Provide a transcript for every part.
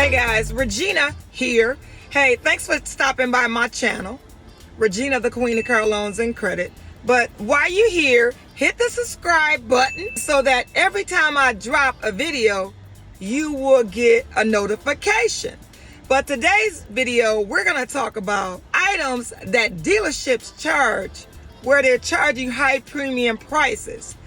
Hey guys, Regina here. Hey, thanks for stopping by my channel. Regina, the Queen of Car Loans and Credit. But while you're here, hit the subscribe button so that every time I drop a video, you will get a notification. But today's video, we're going to talk about items that dealerships charge where they're charging high premium prices.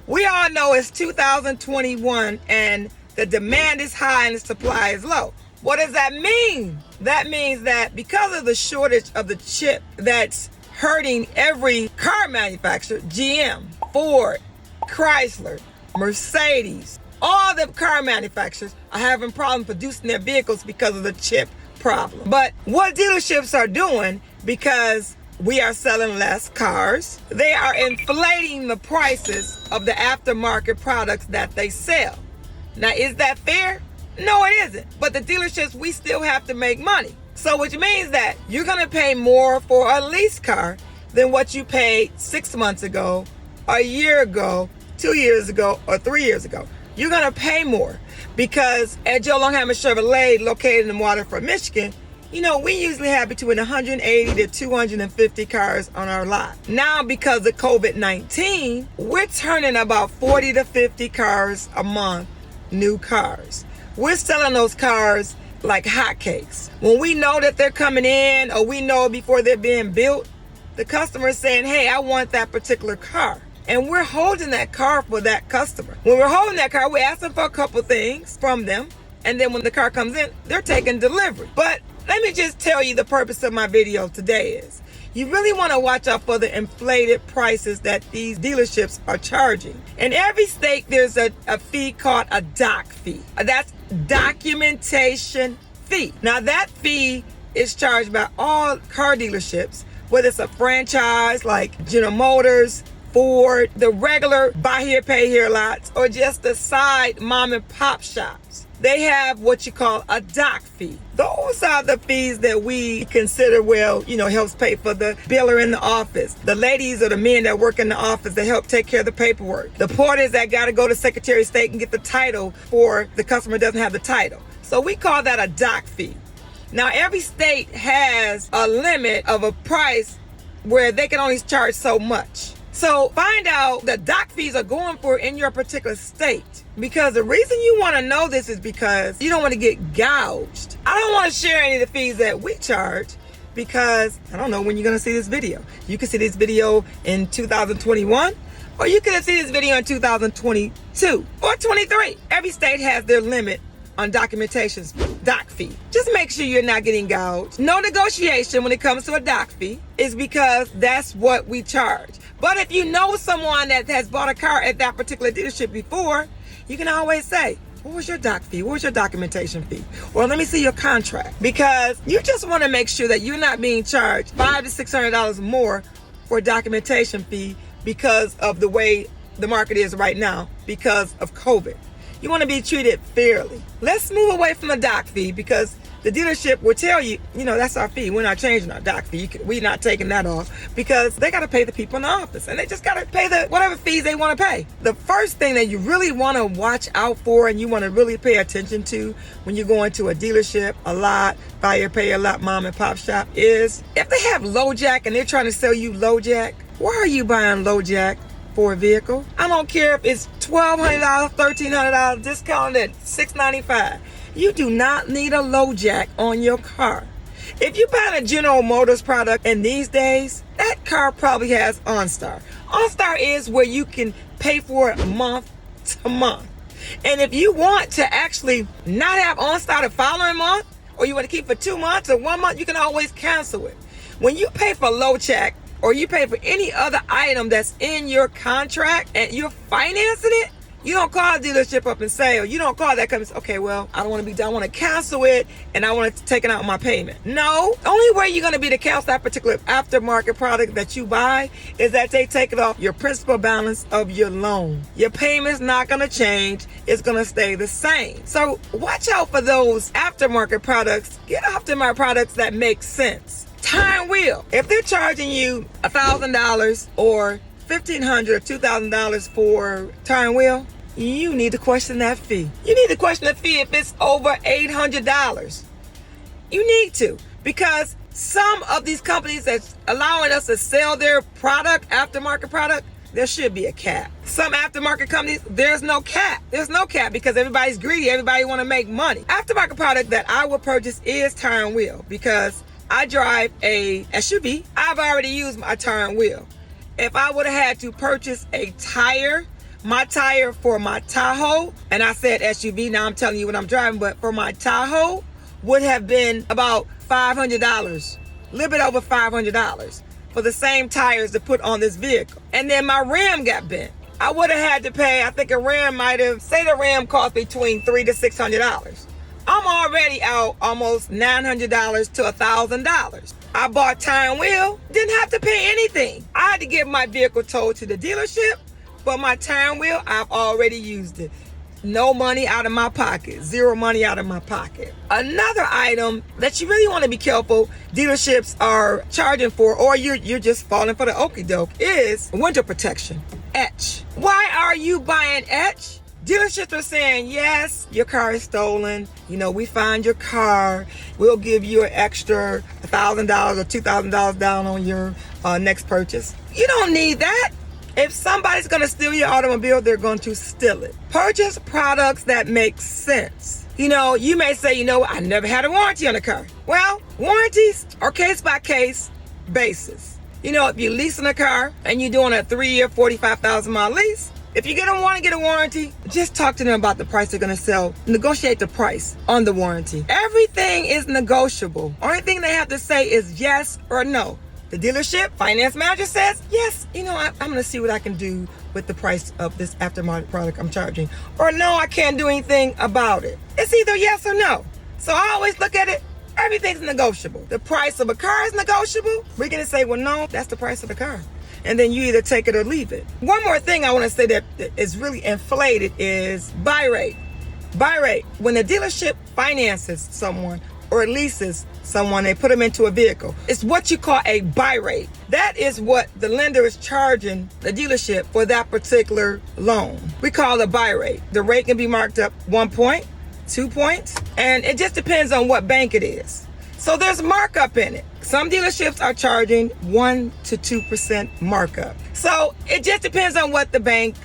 We all know it's 2021 and the demand is high and the supply is low. What does that mean? That means that because of the shortage of the chip that's hurting every car manufacturer, GM, Ford, Chrysler, Mercedes, all the car manufacturers are having problems producing their vehicles because of the chip problem. But what dealerships are doing, because we are selling less cars, they are inflating the prices of the aftermarket products that they sell. Now, is that fair? No, it isn't. But the dealerships, we still have to make money. So which means that you're going to pay more for a lease car than what you paid 6 months ago, a year ago, 2 years ago, or 3 years ago. You're going to pay more because at Joe Longhammer Chevrolet, located in Waterford, Michigan, you know, we usually have between 180 to 250 cars on our lot. Now, because of COVID-19, we're turning about 40 to 50 cars a month, new cars. We're selling those cars like hotcakes. When we know that they're coming in, or we know before they're being built, the customer is saying, hey, I want that particular car. And we're holding that car for that customer. When we're holding that car, we're asking for a couple things from them. And then when the car comes in, they're taking delivery. But let me just tell you the purpose of my video today is, you really want to watch out for the inflated prices that these dealerships are charging. In every state, there's a fee called a doc fee. That's documentation fee. Now that fee is charged by all car dealerships, whether it's a franchise like General Motors, Ford, the regular buy here, pay here lots, or just the side mom and pop shops. They have what you call a doc fee. Those are the fees that we consider, well, you know, helps pay for the biller in the office, the ladies or the men that work in the office that help take care of the paperwork, the porters that got to go to Secretary of State and get the title for the customer doesn't have the title. So we call that a doc fee. Now, every state has a limit of a price where they can only charge so much. So find out the doc fees are going for in your particular state. Because the reason you want to know this is because you don't want to get gouged. I don't want to share any of the fees that we charge because I don't know when you're going to see this video. You can see this video in 2021, or you can see this video in 2022 or 23. Every state has their limit on documentation's doc fee. Just make sure you're not getting gouged. No negotiation when it comes to a doc fee is because that's what we charge. But if you know someone that has bought a car at that particular dealership before, you can always say, what was your doc fee? What was your documentation fee? Or let me see your contract. Because you just want to make sure that you're not being charged $500 to $600 more for a documentation fee because of the way the market is right now because of COVID. You want to be treated fairly. Let's move away from the doc fee because the dealership will tell you, you know, that's our fee. We're not changing our doc fee. We're not taking that off because they got to pay the people in the office and they just got to pay the whatever fees they want to pay. The first thing that you really want to watch out for and you want to really pay attention to when you go into a dealership, a lot, buy your pay a lot mom and pop shop is if they have low jack and they're trying to sell you low jack, why are you buying low jack for a vehicle? I don't care if it's $1,200, $1,300 discounted at $695. You do not need a low jack on your car. If you buy a General Motors product in these days, that car probably has OnStar. OnStar is where you can pay for it month to month. And if you want to actually not have OnStar the following month, or you want to keep for 2 months or 1 month, you can always cancel it. When you pay for low jack, or you pay for any other item that's in your contract and you're financing it, you don't call a dealership up and say, or you don't call that company and say, okay, well, I don't want to be done. I want to cancel it and I want to take it out of my payment. No, only way you're going to be to cancel that particular aftermarket product that you buy is that they take it off your principal balance of your loan. Your payment's not going to change. It's going to stay the same. So watch out for those aftermarket products. Get aftermarket products that make sense. Time will. If they're charging you $1,000 or $1,500 or $2,000 for tire and wheel, you need to question that fee. You need to question the fee if it's over $800. You need to, because some of these companies that's allowing us to sell their product, aftermarket product, there should be a cap. Some aftermarket companies, there's no cap. There's no cap because everybody's greedy. Everybody want to make money. Aftermarket product that I will purchase is tire and wheel, because I drive a SUV. I've already used my tire and wheel. If I would have had to purchase a tire, my tire for my Tahoe, and I said SUV, now I'm telling you what I'm driving, but for my Tahoe would have been about $500, a little bit over $500 for the same tires to put on this vehicle. And then my rim got bent. I would have had to pay, I think a rim might have, say the rim cost between $300 to $600. I'm already out almost $900 to $1,000. I bought tire and wheel, didn't have to pay anything. I had to get my vehicle towed to the dealership, but my tire and wheel, I've already used it. No money out of my pocket, zero money out of my pocket. Another item that you really want to be careful dealerships are charging for, or you're just falling for the okie doke, is winter protection, etch. Why are you buying etch? Dealerships are saying, yes, your car is stolen. You know, we find your car. We'll give you an extra $1,000 or $2,000 down on your next purchase. You don't need that. If somebody's going to steal your automobile, they're going to steal it. Purchase products that make sense. You know, you may say, you know, I never had a warranty on a car. Well, warranties are case by case basis. You know, if you're leasing a car and you're doing a 3-year, 45,000 mile lease, if you're going to want to get a warranty, just talk to them about the price they're going to sell. Negotiate the price on the warranty. Everything is negotiable. Only thing they have to say is yes or no. The dealership finance manager says, yes, you know, I'm going to see what I can do with the price of this aftermarket product I'm charging. Or no, I can't do anything about it. It's either yes or no. So I always look at it, everything's negotiable. The price of a car is negotiable. We're going to say, well, no, that's the price of the car. And then you either take it or leave it. One more thing I want to say that is really inflated is buy rate. Buy rate. When the dealership finances someone or leases someone, they put them into a vehicle. It's what you call a buy rate. That is what the lender is charging the dealership for that particular loan. We call it a buy rate. The rate can be marked up 1 point, 2 points, and it just depends on what bank it is. So there's markup in it. Some dealerships are charging 1 to 2% markup. So it just depends on what bank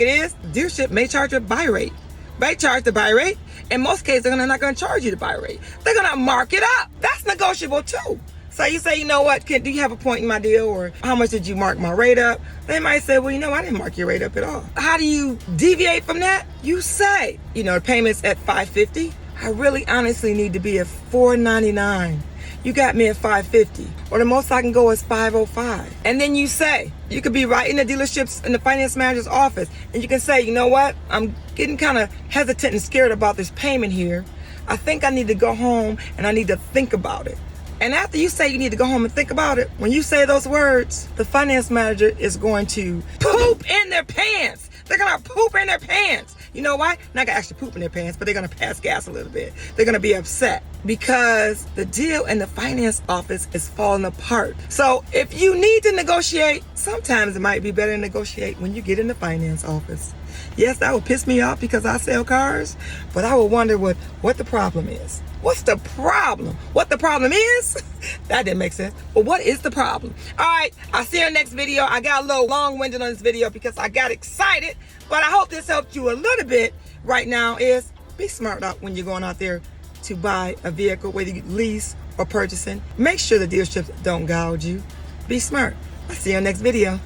it is. The dealership may charge a buy rate. They charge the buy rate. In most cases, they're not going to charge you the buy rate. They're going to mark it up. That's negotiable too. So you say, you know what, do you have a point in my deal, or how much did you mark my rate up? They might say, well, you know, I didn't mark your rate up at all. How do you deviate from that? You say, you know, the payment's at $550. I really honestly need to be at $499. You got me at $550, or the most I can go is $505. And then you say, you could be right in the dealerships, in the finance manager's office, and you can say, you know what, I'm getting kind of hesitant and scared about this payment here. I think I need to go home and I need to think about it. And after you say you need to go home and think about it, when you say those words, the finance manager is going to poop in their pants. They're going to poop in their pants. You know why? Not going to actually poop in their pants, but they're going to pass gas a little bit. They're going to be upset because the deal in the finance office is falling apart. So if you need to negotiate, sometimes it might be better to negotiate when you get in the finance office. Yes, that would piss me off because I sell cars, but I would wonder what the problem is. What's the problem? What the problem is? That didn't make sense. But what is the problem? All right, I'll see you in the next video. I got a little long-winded on this video because I got excited, but I hope this helped you a little bit right now. Is be smart out when you're going out there to buy a vehicle, whether you lease or purchasing. Make sure the dealerships don't gouge you. Be smart. I'll see you in the next video.